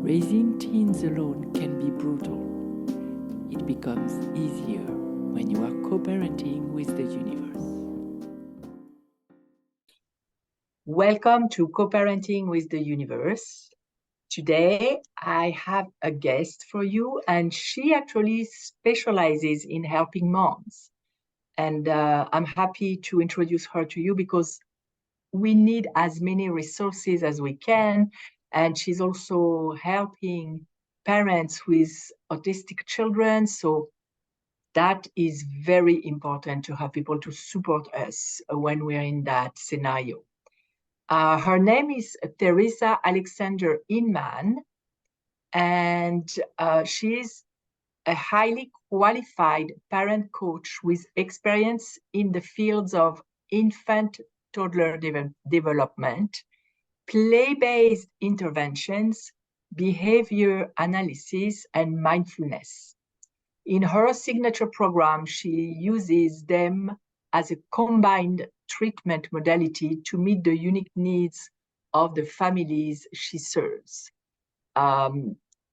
Raising teens alone can be brutal. It becomes easier when you are co-parenting with the universe. Welcome to Co-Parenting with the Universe. Today, I have a guest for you, and she actually specializes in helping moms. And I'm happy to introduce her to you because we need as many resources as we can. And she's also helping parents with autistic children. So that is very important to have people to support us when we're in that scenario. Her name is Theresa Alexander Inman, and she is a highly qualified parent coach with experience in the fields of infant-toddler development, play-based interventions, behavior analysis, and mindfulness. In her signature program, she uses them as a combined treatment modality to meet the unique needs of the families she serves.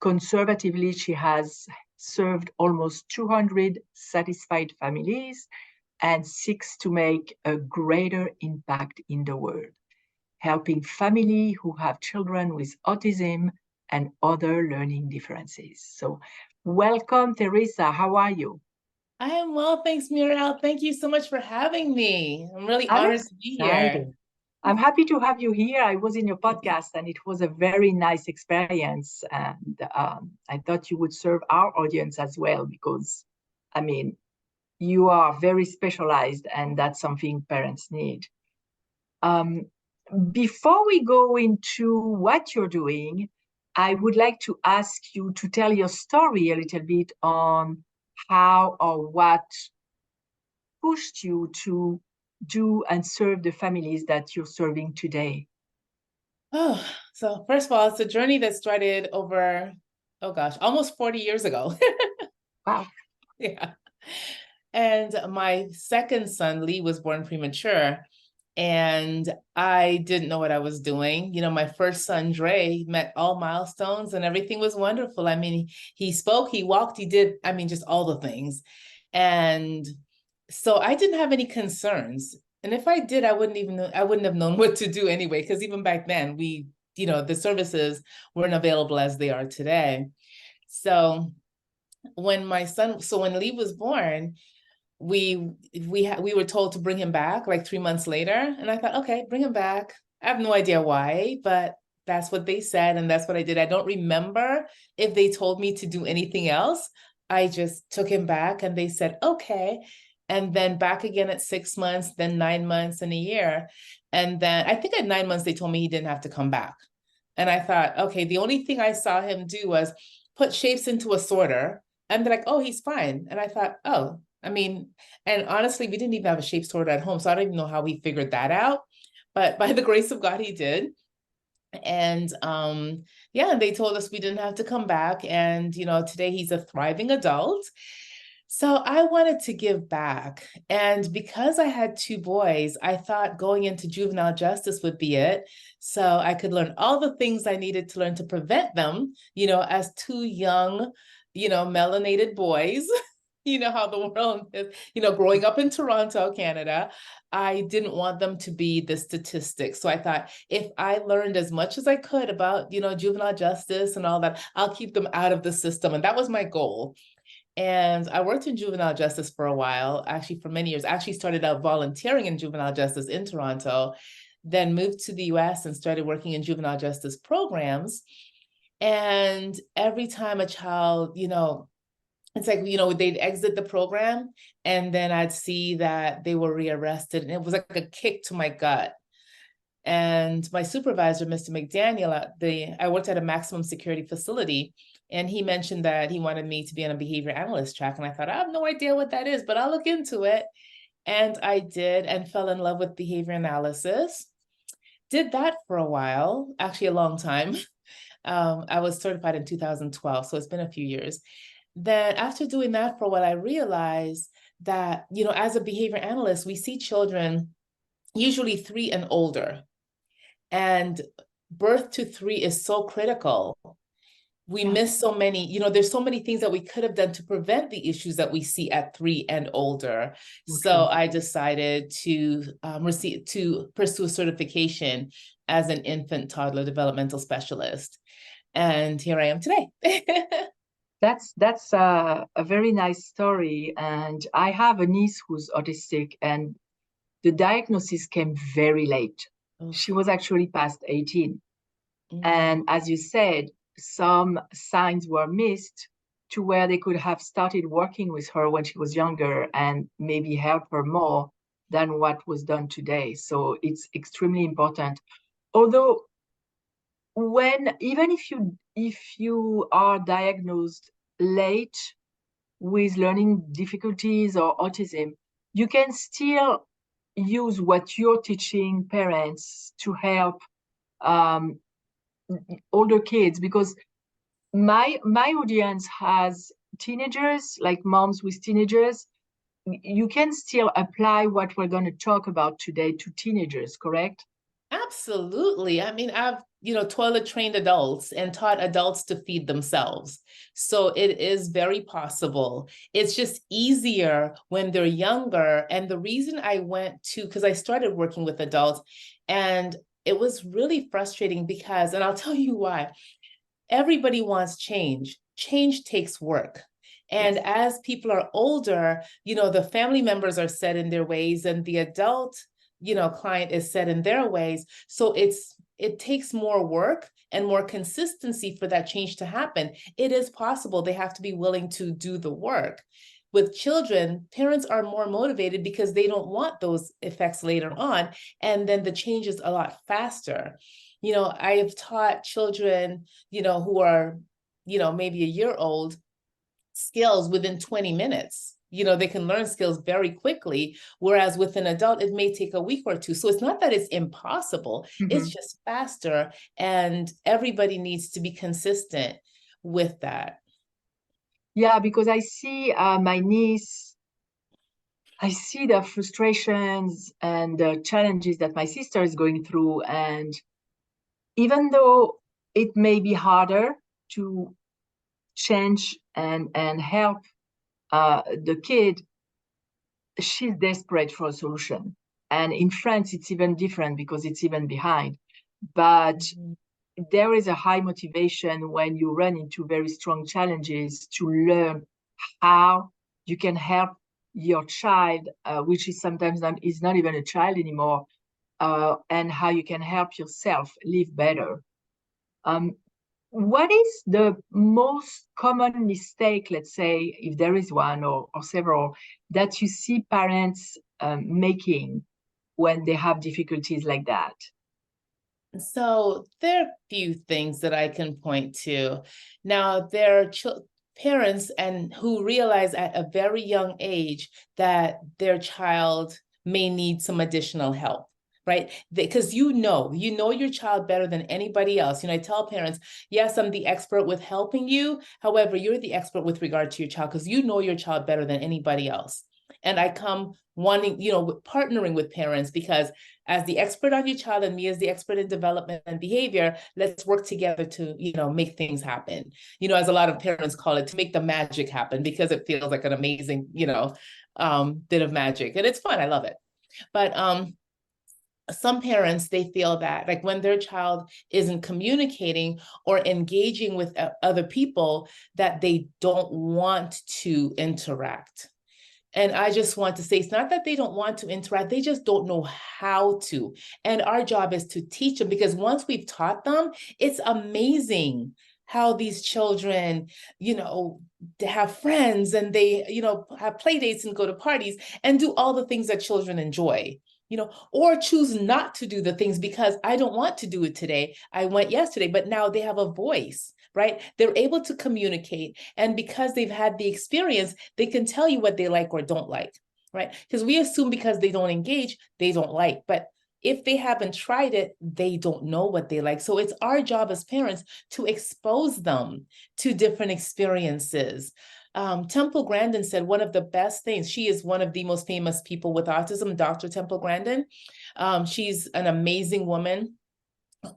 Conservatively, she has served almost 200 satisfied families and seeks to make a greater impact in the world, helping families who have children with autism and other learning differences. So welcome, Theresa. How are you? I am well, thanks, Muriel. Thank you so much for having me. I'm really honored to be here. I'm happy to have you here. I was in your podcast and it was a very nice experience. And I thought you would serve our audience as well because, I mean, you are very specialized and that's something parents need. Before we go into what you're doing, I would like to ask you to tell your story a little bit on how or what pushed you to do and serve the families that you're serving today? Oh, so first of all, it's a journey that started over, oh gosh, almost 40 years ago. Wow. Yeah. And my second son, Lee, was born premature. And I didn't know what I was doing. You know, my first son, Dre, met all milestones and everything was wonderful. I mean, he spoke, he walked, he did, I mean, just all the things. And so I didn't have any concerns. And if I did, I wouldn't have known what to do anyway, because even back then, the services weren't available as they are today. So when Lee was born, we were told to bring him back like 3 months later. And I thought, okay, bring him back. I have no idea why, but that's what they said. And that's what I did. I don't remember if they told me to do anything else. I just took him back and they said, okay. And then back again at 6 months, then 9 months and a year. And then I think at 9 months, they told me he didn't have to come back. And I thought, okay, the only thing I saw him do was put shapes into a sorter. And they're like, oh, he's fine. And I thought, oh, I mean, and honestly, we didn't even have a shape sorter at home. So I don't even know how he figured that out. But by the grace of God, he did. And yeah, they told us we didn't have to come back. And, today he's a thriving adult. So I wanted to give back. And because I had 2 boys, I thought going into juvenile justice would be it. So I could learn all the things I needed to learn to prevent them, as 2 young, melanated boys. You know how the world is, growing up in Toronto, Canada, I didn't want them to be the statistics. So I thought if I learned as much as I could about, juvenile justice and all that, I'll keep them out of the system. And that was my goal. And I worked in juvenile justice for a while, actually for many years. I actually started out volunteering in juvenile justice in Toronto, then moved to the US and started working in juvenile justice programs. And every time a child, it's like, they'd exit the program and then I'd see that they were rearrested. And it was like a kick to my gut. And my supervisor, Mr. McDaniel, I worked at a maximum security facility, and he mentioned that he wanted me to be on a behavior analyst track. And I thought, I have no idea what that is, but I'll look into it. And I did, and fell in love with behavior analysis. Did that for a while, actually a long time. I was certified in 2012, so it's been a few years. Then after doing that for a while, I realized that, as a behavior analyst, we see children usually 3 and older. And birth to 3 is so critical. we miss so many, there's so many things that we could have done to prevent the issues that we see at 3 and older. So I decided to pursue a certification as an infant toddler developmental specialist. And here I am today. That's a very nice story. And I have a niece who's autistic, and the diagnosis came very late. She was actually past 18. And as you said, some signs were missed to where they could have started working with her when she was younger and maybe help her more than what was done today. So it's extremely important. Although even if you are diagnosed late with learning difficulties or autism, you can still use what you're teaching parents to help older kids, because my audience has teenagers, like moms with teenagers. You can still apply what we're going to talk about today to teenagers, correct? Absolutely. I mean, I've, toilet trained adults and taught adults to feed themselves. So it is very possible. It's just easier when they're younger. And the reason I went to, because I started working with adults, and it was really frustrating because, and I'll tell you why, everybody wants change. Change takes work. And as people are older, the family members are set in their ways, and the adult, client is set in their ways. So it takes more work and more consistency for that change to happen. It is possible. They have to be willing to do the work. With children, parents are more motivated because they don't want those effects later on. And then the change is a lot faster. I have taught children, who are, maybe a year old, skills within 20 minutes. They can learn skills very quickly, whereas with an adult, it may take a week or two. So it's not that it's impossible, it's just faster, and everybody needs to be consistent with that. Yeah, because I see my niece, I see the frustrations and the challenges that my sister is going through. And even though it may be harder to change and help the kid, she's desperate for a solution. And in France, it's even different because it's even behind. But there is a high motivation when you run into very strong challenges to learn how you can help your child, which is sometimes is not even a child anymore, and how you can help yourself live better. What is the most common mistake, let's say, if there is one or several, that you see parents making when they have difficulties like that? So there are a few things that I can point to. Now, there are parents and who realize at a very young age that their child may need some additional help, right? Because you know your child better than anybody else. I tell parents, yes, I'm the expert with helping you. However, you're the expert with regard to your child because you know your child better than anybody else. And I come wanting, partnering with parents because as the expert on your child and me as the expert in development and behavior, let's work together to, make things happen. As a lot of parents call it, to make the magic happen, because it feels like an amazing, bit of magic. And it's fun. I love it. But some parents, they feel that like when their child isn't communicating or engaging with other people, that they don't want to interact. And I just want to say, it's not that they don't want to interact, they just don't know how to. And our job is to teach them, because once we've taught them, it's amazing how these children, have friends and they, have play dates and go to parties and do all the things that children enjoy. Or choose not to do the things because I don't want to do it today. I went yesterday, but now they have a voice, right? They're able to communicate. And because they've had the experience, they can tell you what they like or don't like, right? Because we assume because they don't engage, they don't like. But if they haven't tried it, they don't know what they like. So it's our job as parents to expose them to different experiences. Temple Grandin said one of the best things, she is one of the most famous people with autism, Dr. Temple Grandin. She's an amazing woman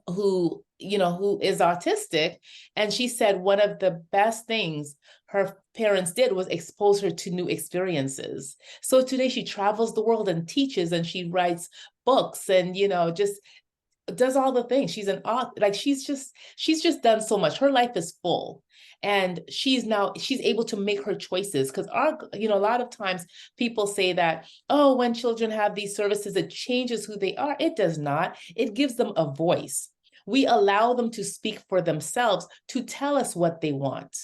who who is autistic. And she said one of the best things her parents did was expose her to new experiences. So today she travels the world and teaches, and she writes books, and just does all the things. She's an author. Like she's just done so much. Her life is full. And she's able to make her choices, because a lot of times people say that, oh, when children have these services, it changes who they are. It does not. It gives them a voice. We allow them to speak for themselves, to tell us what they want,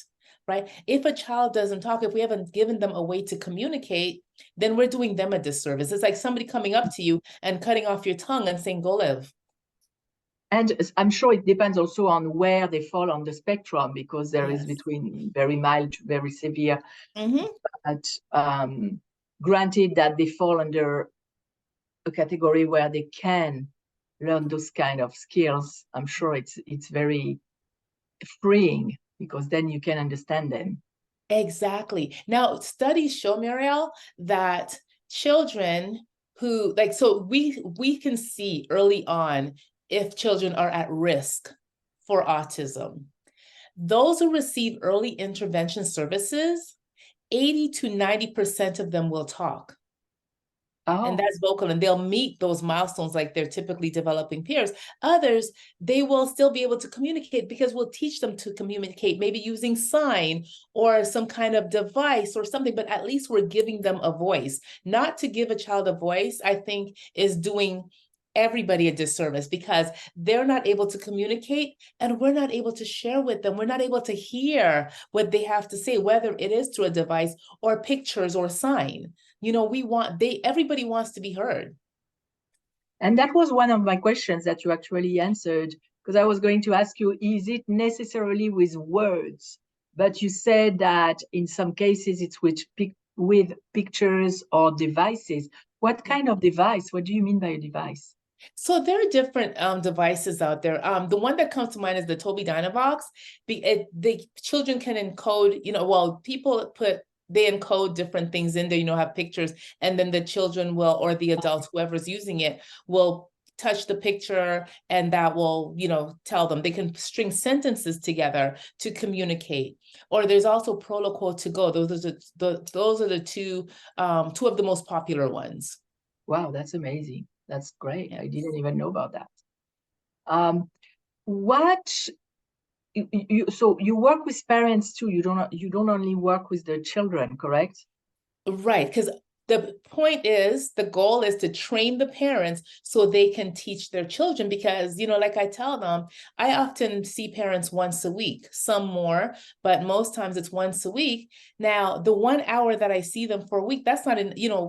right? If a child doesn't talk, if we haven't given them a way to communicate, then we're doing them a disservice. It's like somebody coming up to you and cutting off your tongue and saying, go live. And I'm sure it depends also on where they fall on the spectrum, because there is between very mild to very severe. But granted that they fall under a category where they can learn those kind of skills, I'm sure it's very freeing, because then you can understand them. Exactly. Now, studies show, Muriel, that children who we can see early on if children are at risk for autism. Those who receive early intervention services, 80 to 90% of them will talk. Oh. And that's vocal, and they'll meet those milestones like they're typically developing peers. Others, they will still be able to communicate, because we'll teach them to communicate, maybe using sign or some kind of device or something, but at least we're giving them a voice. Not to give a child a voice, I think, is doing everybody a disservice, because they're not able to communicate and we're not able to share with them. We're not able to hear what they have to say, whether it is through a device or pictures or sign. Everybody wants to be heard. And that was one of my questions that you actually answered, because I was going to ask you, is it necessarily with words? But you said that in some cases it's with pictures or devices. What kind of device? What do you mean by a device? So there are different devices out there. The one that comes to mind is the Tobii Dynavox. The children can encode, they encode different things in there, have pictures, and then the children will, or the adults, whoever's using it, will touch the picture, and that will, tell them. They can string sentences together to communicate. Or there's also Proloquo to Go. Those are the two of the most popular ones. Wow, that's amazing. That's great. Yes. I didn't even know about that. So you work with parents too. You don't only work with the children, correct? Right, because the goal is to train the parents so they can teach their children, because, like I tell them, I often see parents once a week, some more, but most times it's once a week. Now, the 1 hour that I see them for a week, that's not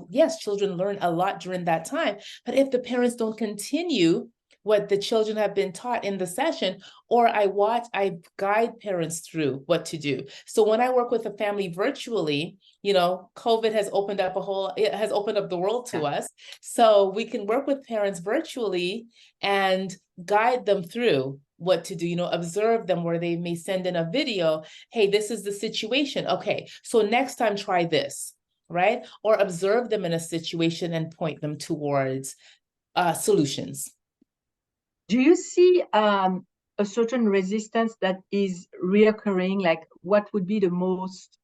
yes, children learn a lot during that time, but if the parents don't continue what the children have been taught in the session, or I guide parents through what to do. So when I work with a family virtually, COVID has opened up the world to us. So we can work with parents virtually and guide them through what to do, observe them where they may send in a video. Hey, this is the situation. Okay, so next time try this, right? Or observe them in a situation and point them towards solutions. Do you see a certain resistance that is reoccurring? Like, what would be the most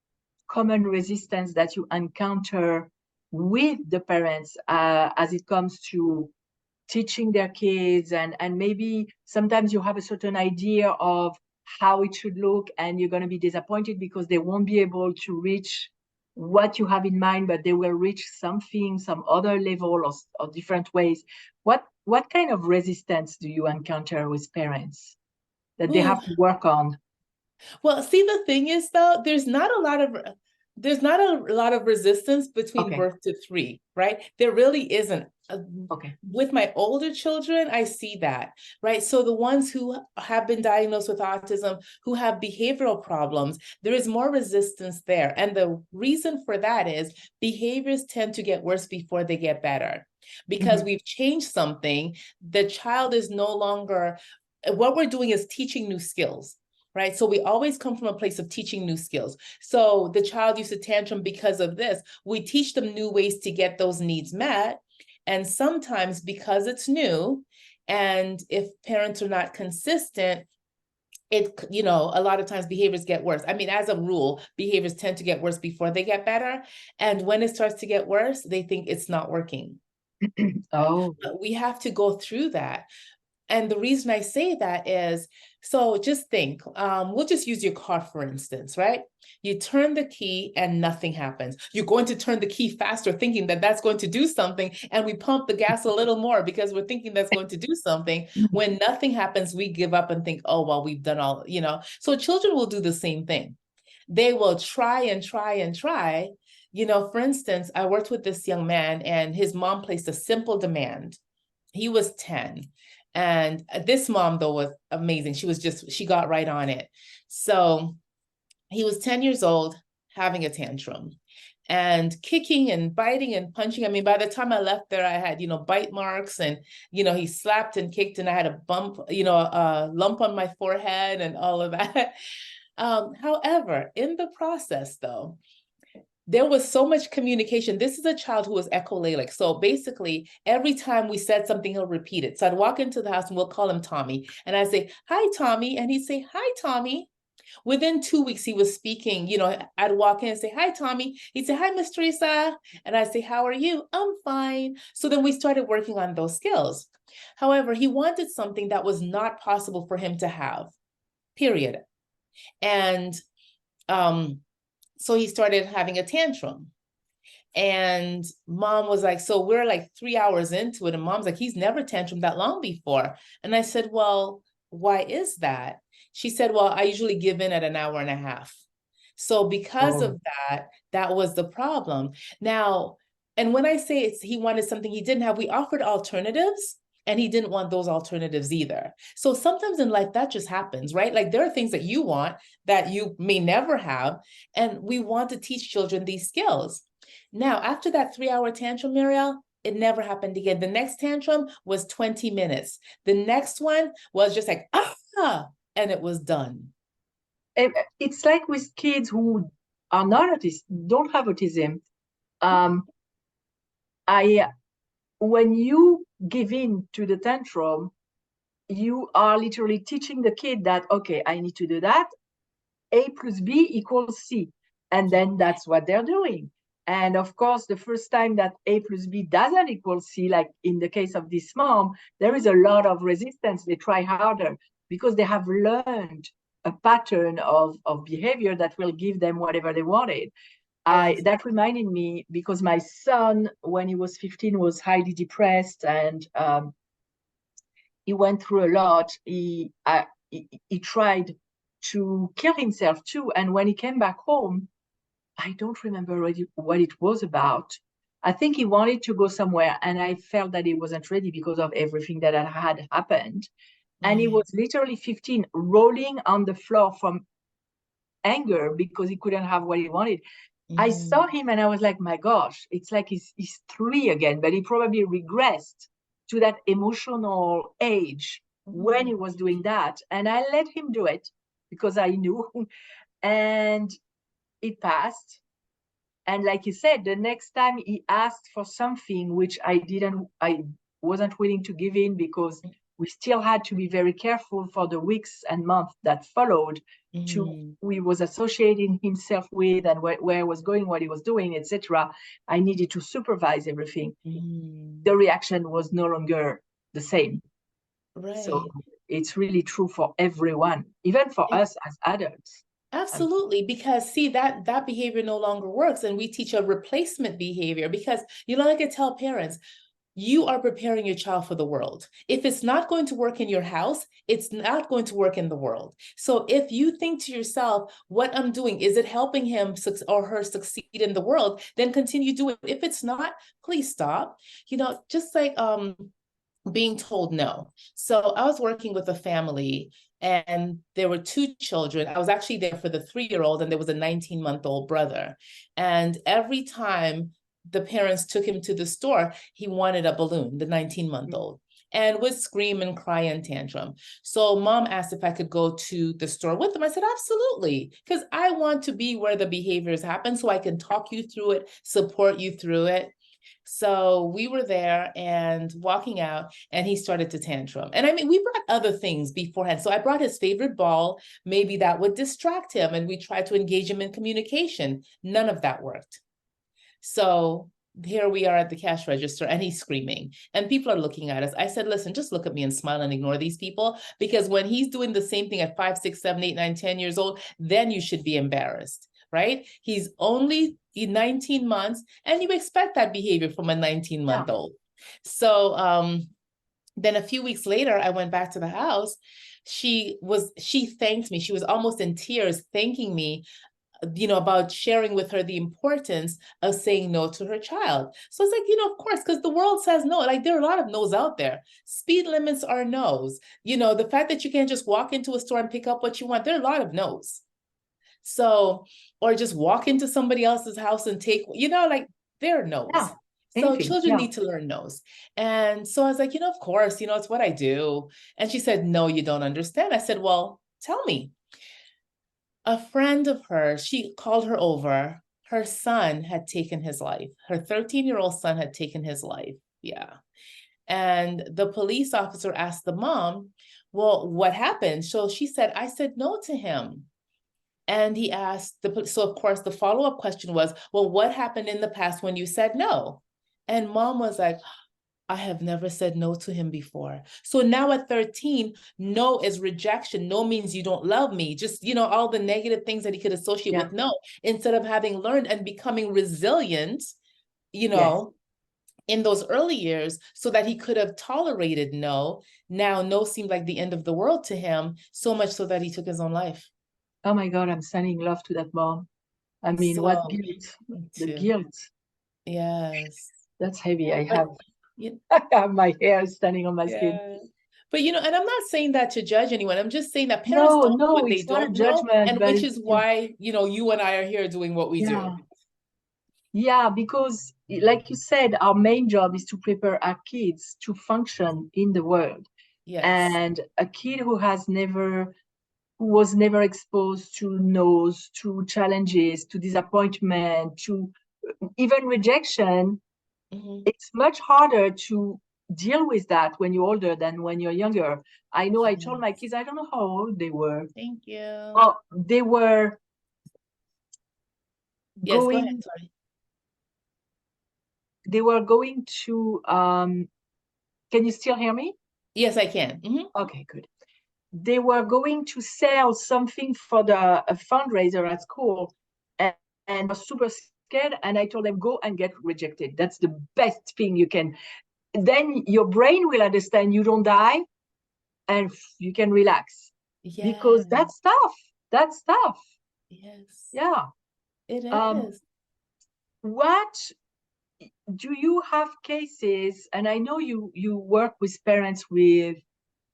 common resistance that you encounter with the parents as it comes to teaching their kids? And maybe sometimes you have a certain idea of how it should look, and you're going to be disappointed because they won't be able to reach what you have in mind, but they will reach something, some other level or different ways. What kind of resistance do you encounter with parents that they have to work on? Well, see, the thing is, though, there's not a lot of resistance between birth to 3, right? There really isn't. With my older children, I see that, right? So the ones who have been diagnosed with autism, who have behavioral problems, there is more resistance there. And the reason for that is behaviors tend to get worse before they get better. Because we've changed something, the child is no longer, what we're doing is teaching new skills. Right. So we always come from a place of teaching new skills. So the child used to tantrum because of this. We teach them new ways to get those needs met. And sometimes because it's new And if parents are not consistent, it, you know, a lot of times behaviors get worse. I mean, as a rule, behaviors tend to get worse before they get better. And when it starts to get worse, they think it's not working. Oh, But we have to go through that. And the reason I say that is, so just think, we'll just use your car, for instance, right? You turn the key and nothing happens. You're going to turn the key faster, thinking that that's going to do something. And we pump the gas a little more because we're thinking that's going to do something. When nothing happens, we give up and think, oh, well, we've done all, you know. So children will do the same thing. They will try and try and try. You know, for instance, I worked with this young man and his mom placed a simple demand. He was 10. And this mom, though, was amazing. She got right on it. So he was 10 years old, having a tantrum and kicking and biting and punching. I mean, by the time I left there, I had, you know, bite marks and, you know, he slapped and kicked and I had a bump, you know, a lump on my forehead and all of that. However, in the process, though, there was so much communication. This is a child who was echolalic. So basically, every time we said something, he'll repeat it. So I'd walk into the house and we'll call him Tommy. And I'd say, hi, Tommy. And he'd say, hi, Tommy. Within 2 weeks, he was speaking. You know, I'd walk in and say, hi, Tommy. He'd say, hi, Miss Theresa. And I'd say, how are you? I'm fine. So then we started working on those skills. However, he wanted something that was not possible for him to have, period. And so he started having a tantrum. And mom was like, so we're like 3 hours into it. And mom's like, he's never tantrumed that long before. And I said, well, why is that? She said, well, I usually give in at an hour and a half. So because of that, that was the problem. Now, and when I say he wanted something he didn't have, we offered alternatives. And he didn't want those alternatives either. So sometimes in life that just happens, right? Like there are things that you want that you may never have. And we want to teach children these skills. Now, after that 3-hour tantrum, Muriel, it never happened again. The next tantrum was 20 minutes. The next one was just like, and it was done. It's like with kids who are not autistic, don't have autism. When you give in to the tantrum, you are literally teaching the kid that, okay, I need to do that. A plus B equals C. And then that's what they're doing. And of course, the first time that A plus B doesn't equal C, like in the case of this mom, there is a lot of resistance. They try harder because they have learned a pattern of behavior that will give them whatever they wanted. That reminded me because my son, when he was 15, was highly depressed and he went through a lot. He tried to kill himself too. And when he came back home, I don't remember what it was about. I think he wanted to go somewhere and I felt that he wasn't ready because of everything that had happened. And he was literally 15, rolling on the floor from anger because he couldn't have what he wanted. I saw him and I was like, my gosh, it's like he's 3 again, but he probably regressed to that emotional age when he was doing that. And I let him do it because I knew, and it passed. And like you said, the next time he asked for something, which I wasn't willing to give in because we still had to be very careful for the weeks and months that followed to who he was associating himself with and where he was going, what he was doing, etc. I needed to supervise everything. The reaction was no longer the same. Right. So it's really true for everyone, even for us as adults. Absolutely, because see that behavior no longer works, and we teach a replacement behavior because, you know, like I tell parents, you are preparing your child for the world. If it's not going to work in your house, it's not going to work in the world. So if you think to yourself, what I'm doing, is it helping him or her succeed in the world, then continue doing it. If it's not, please stop. You know, just like being told no. So I was working with a family and there were 2 children. I was actually there for the 3-year-old and there was a 19-month-old brother. And every time the parents took him to the store, he wanted a balloon, the 19-month-old, and would scream and cry and tantrum. So mom asked if I could go to the store with him. I said, absolutely, because I want to be where the behaviors happen so I can talk you through it, support you through it. So we were there and walking out, and he started to tantrum. And I mean, we brought other things beforehand. So I brought his favorite ball. Maybe that would distract him, and we tried to engage him in communication. None of that worked. So here we are at the cash register, and he's screaming, and people are looking at us. I said, listen, just look at me and smile and ignore these people, because when he's doing the same thing at 5, 6, 7, 8, 9, 10 years old, then you should be embarrassed. Right? He's only 19 months, and you expect that behavior from a 19-month-old. So then a few weeks later, I went back to the house. She thanked me. She was almost in tears, thanking me, about sharing with her the importance of saying no to her child. So it's like, of course, because the world says no. Like, there are a lot of no's out there. Speed limits are no's. The fact that you can't just walk into a store and pick up what you want, there are a lot of no's. So, or just walk into somebody else's house and take, like, there are no's. Yeah. So children need to learn no's. And so I was like, of course, it's what I do. And she said, no, you don't understand. I said, well, tell me. A friend of hers, she called her over. Her son had taken his life. Her 13-year-old son had taken his life. Yeah. And the police officer asked the mom, well, what happened? So she said, I said no to him. And he asked, so of course, the follow-up question was, well, what happened in the past when you said no? And mom was like, I have never said no to him before. So now at 13, no is rejection. No means you don't love me. Just, all the negative things that he could associate with no, instead of having learned and becoming resilient, in those early years, so that he could have tolerated no. Now no seemed like the end of the world to him, so much so that he took his own life. Oh my God, I'm sending love to that mom. I mean, what guilt? The guilt. Yes. That's heavy. I have my hair standing on my skin. But, and I'm not saying that to judge anyone. I'm just saying that parents don't know what they don't know, and which is why, you and I are here doing what we do. Yeah, because like you said, our main job is to prepare our kids to function in the world. Yes. And a kid who was never exposed to no's, to challenges, to disappointment, to even rejection, it's much harder to deal with that when you're older than when you're younger. I know I told my kids, I don't know how old they were. Thank you. Oh, they were go ahead, sorry. They were going to, can you still hear me? Yes, I can. Okay, good. They were going to sell something for a fundraiser at school, and I was super scared, and I told them, go and get rejected. That's the best thing you can. Then your brain will understand you don't die, and you can relax. Because that's tough. That's tough. Yes. Yeah. It is. What do you have cases, and I know you work with parents with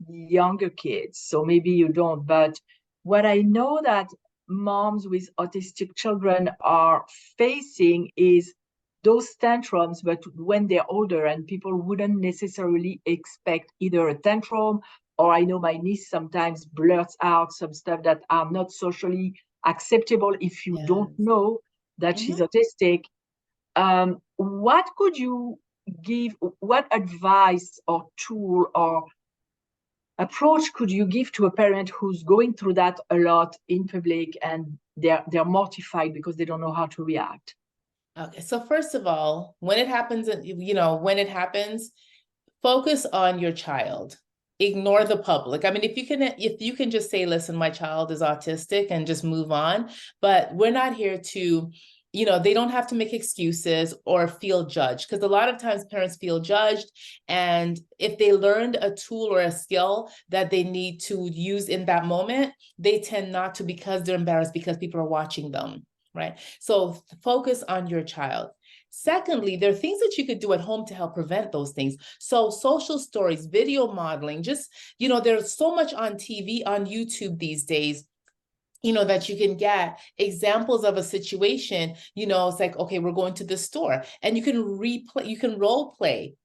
younger kids, so maybe you don't, but what I know that moms with autistic children are facing is those tantrums, but when they're older, and people wouldn't necessarily expect either a tantrum, or I know my niece sometimes blurts out some stuff that are not socially acceptable if you don't know that she's autistic. What could you give, what advice or tool or approach could you give to a parent who's going through that a lot in public, and they're mortified because they don't know how to react? Okay, so first of all, when it happens, focus on your child. Ignore the public. I mean, if you can just say, listen, my child is autistic, and just move on. But we're not here to, they don't have to make excuses or feel judged, because a lot of times parents feel judged. And if they learned a tool or a skill that they need to use in that moment, they tend not to, because they're embarrassed because people are watching them, right? So focus on your child. Secondly, there are things that you could do at home to help prevent those things. So social stories, video modeling, just, there's so much on TV, on YouTube these days, that you can get examples of a situation. It's like, okay, we're going to the store, and you can role play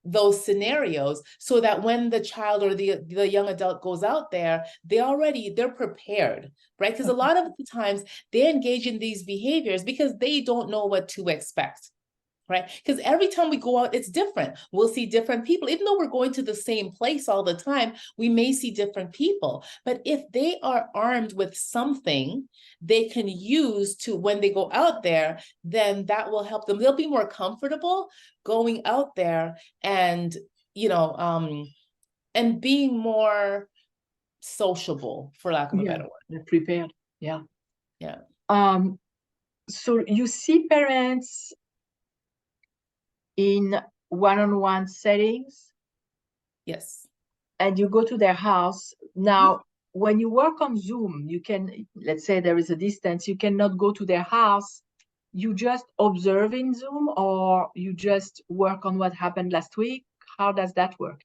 those scenarios, so that when the child or the young adult goes out there, they're prepared, right? Because a lot of the times they engage in these behaviors because they don't know what to expect. right? Because every time we go out, it's different. We'll see different people. Even though we're going to the same place all the time, we may see different people. But if they are armed with something they can use to when they go out there, then that will help them. They'll be more comfortable going out there and, and being more sociable, for lack of a better word. They're prepared. Yeah. Yeah. So you see parents in one-on-one settings? Yes. And you go to their house. Now, when you work on Zoom, you can, let's say there is a distance, you cannot go to their house. You just observe in Zoom, or you just work on what happened last week? How does that work?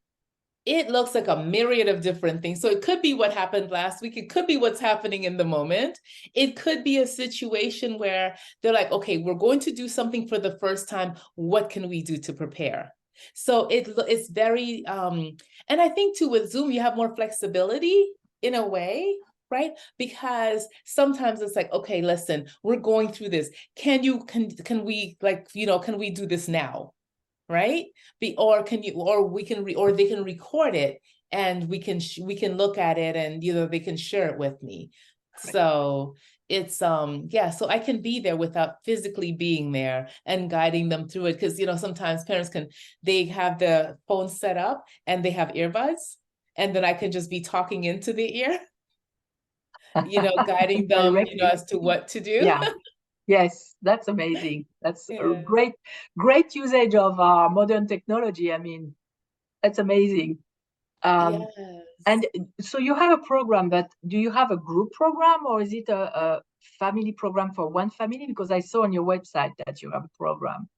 It looks like a myriad of different things. So it could be what happened last week. It could be what's happening in the moment. It could be a situation where they're like, okay, we're going to do something for the first time. What can we do to prepare? So it's very, and I think too with Zoom, you have more flexibility in a way, right? Because sometimes it's like, okay, listen, we're going through this. Can we do this now? Right? Or they can record it and we can look at it and they can share it with me. Right. So it's so I can be there without physically being there and guiding them through it, because sometimes parents they have the phone set up and they have earbuds, and then I can just be talking into the ear, guiding them as to what to do. Yeah. Yes, that's amazing. That's Yeah. a great usage of modern technology. I mean, that's amazing. Yes. And so you have a program, but do you have a group program, or is it a family program for one family? Because I saw on your website that you have a program.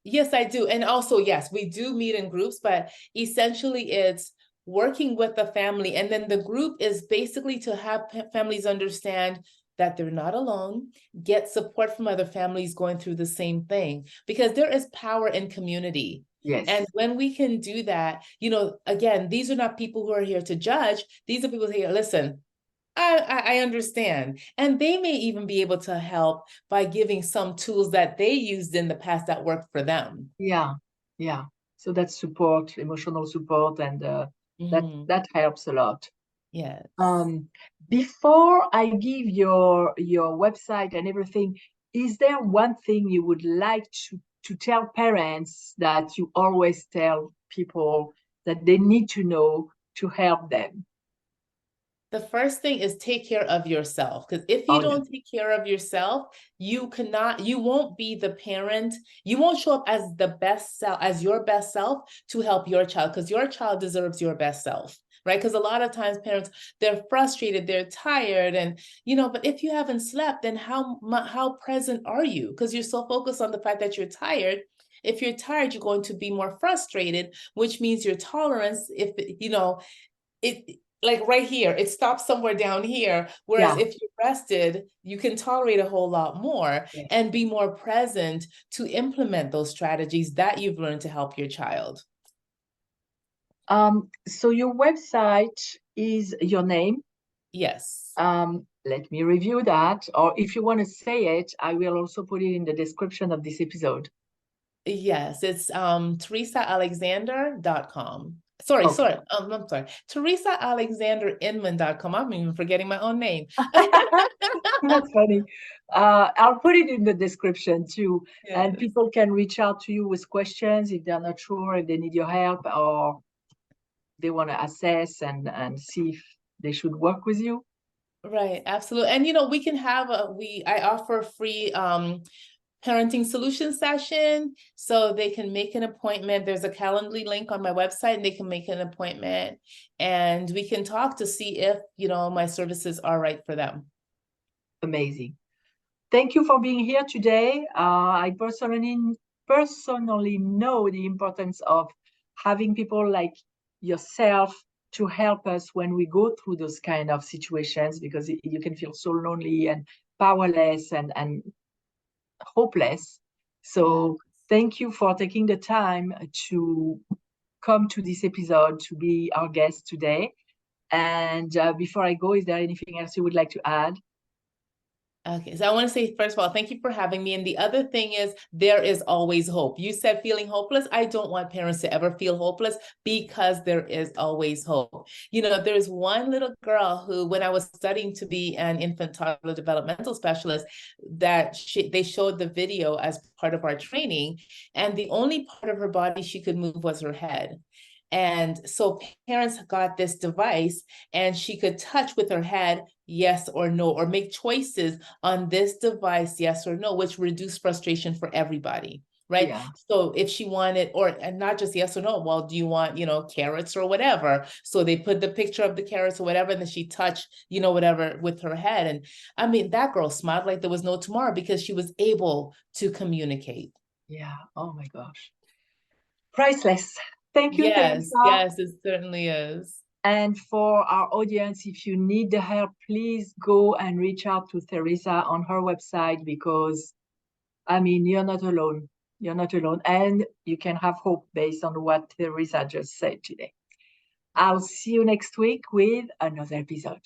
Yes, I do. And also, yes, we do meet in groups, but essentially it's working with the family. And then the group is basically to have families understand that they're not alone, get support from other families going through the same thing, because there is power in community. Yes. And when we can do that, again, these are not people who are here to judge. These are people who are here, listen, I understand. And they may even be able to help by giving some tools that they used in the past that worked for them. Yeah. Yeah. So that's support, emotional support, and that helps a lot. Yes. Before I give your website and everything, is there one thing you would like to tell parents that you always tell people that they need to know to help them? The first thing is take care of yourself, because if you don't take care of yourself, you won't be the parent, you won't show up as your best self to help your child, because your child deserves your best self. Right? Because a lot of times parents, they're frustrated, they're tired, and but if you haven't slept, then how present are you? Because you're so focused on the fact that you're tired. If you're tired, you're going to be more frustrated, which means your tolerance, like right here, it stops somewhere down here. Whereas if you're rested, you can tolerate a whole lot more and be more present to implement those strategies that you've learned to help your child. So your website is your name? Yes. Let me review that. Or if you want to say it, I will also put it in the description of this episode. Yes, it's TheresaAlexander.com. I'm sorry. TheresaAlexanderInman.com. I'm even forgetting my own name. That's funny. I'll put it in the description too. Yes. And people can reach out to you with questions if they're not sure, if they need your help, or they want to assess and see if they should work with you. Right, absolutely. And we can have I offer free parenting solution session, so they can make an appointment. There's a Calendly link on my website, and they can make an appointment, and we can talk to see if my services are right for them. Amazing. Thank you for being here today. I personally know the importance of having people like yourself to help us when we go through those kind of situations, because you can feel so lonely and powerless and hopeless. So thank you for taking the time to come to this episode, to be our guest today. And before I go, is there anything else you would like to add? Okay, so I want to say, first of all, thank you for having me. And the other thing is, there is always hope. You said feeling hopeless. I don't want parents to ever feel hopeless, because there is always hope. You know, there's one little girl who, when I was studying to be an infant toddler developmental specialist, that they showed the video as part of our training, and the only part of her body she could move was her head. And so parents got this device, and she could touch with her head, yes or no, or make choices on this device, yes or no, which reduced frustration for everybody, right? Yeah. So if she wanted, and not just yes or no, well, do you want, carrots or whatever? So they put the picture of the carrots or whatever, and then she touched, whatever with her head. And I mean, that girl smiled like there was no tomorrow, because she was able to communicate. Yeah. Oh my gosh. Priceless. Thank you, Yes, Theresa. yes, it certainly is. And for our audience, if you need the help, please go and reach out to Theresa on her website, because, I mean, you're not alone. You're not alone. And you can have hope based on what Theresa just said today. I'll see you next week with another episode.